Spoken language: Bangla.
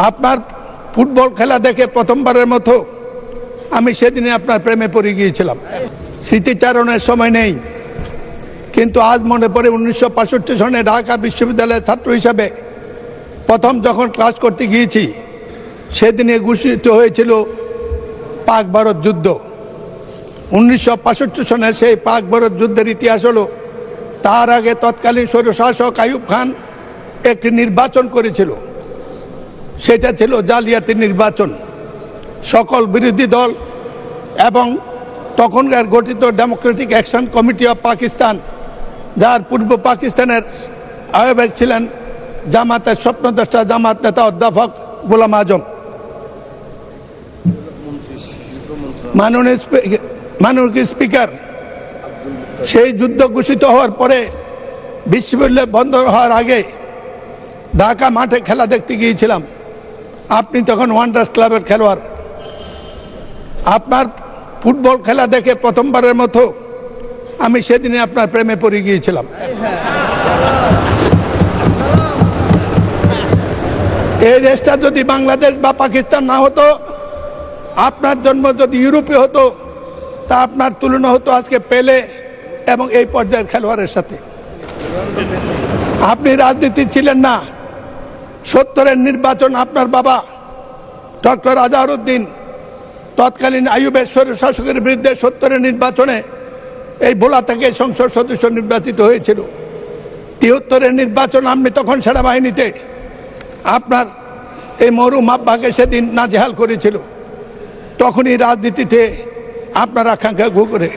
আপনার ফুটবল খেলা দেখে প্রথমবারের মতো আমি সেদিনে আপনার প্রেমে পড়ে গিয়েছিলাম। স্মৃতিচারণের সময় নেই, কিন্তু আজ মনে পড়ে 1965 সনে ঢাকা বিশ্ববিদ্যালয়ের ছাত্র হিসাবে প্রথম যখন ক্লাস করতে গিয়েছি, সেদিনে ঘোষিত হয়েছিল পাক ভারত যুদ্ধ। 1965 সনের সেই পাক ভারত যুদ্ধের ইতিহাস হলো, তার আগে তৎকালীন স্বৈরশাসক আইয়ুব খান একটি নির্বাচন করেছিল। সেটা ছিল জালিয়াতি নির্বাচন। সকল বিরোধী দল এবং তখনকার গঠিত Democratic action committee of Pakistan, যার পূর্ব পাকিস্তানের আহ্বায়ক ছিলেন জামাতের স্বপ্নদ্রষ্টা জামাত নেতা অধ্যাপক গোলাম আজম, মাননীয় স্পিকার, সেই যুদ্ধ ঘোষিত হওয়ার পরে বিশ্ববিদ্যালয় বন্ধ হওয়ার আগে ঢাকা মাঠে খেলা দেখতে গিয়েছিলাম। আপনি তখন ওয়ান্ডার্স ক্লাবের খেলোয়াড়। আপনার ফুটবল খেলা দেখে প্রথমবারের মতো আমি সেদিনে আপনার প্রেমে পড়ে গিয়েছিলাম। এই দেশটা যদি বাংলাদেশ বা পাকিস্তান না হতো, আপনার জন্ম যদি ইউরোপে হতো, তা আপনার তুলনা হতো আজকে পেলে এবং এই পর্যায়ের খেলোয়াড়ের সাথে। আপনি রাজনীতি ছিলেন না। 70-এর নির্বাচন আপনার বাবা ডক্টর আজহারউদ্দিন তৎকালীন আইয়ুবের স্বৈরশাসকের বিরুদ্ধে 70-এর নির্বাচনে এই ভোলা থেকে সংসদ সদস্য নির্বাচিত হয়েছিল। 73-এর নির্বাচন আপনি তখন সেনাবাহিনীতে আপনার এই মরহুম আব্বাকে সেদিন নাজেহাল করেছিল। তখনই রাজনীতিতে আপনার আকাঙ্ক্ষা ঘু করে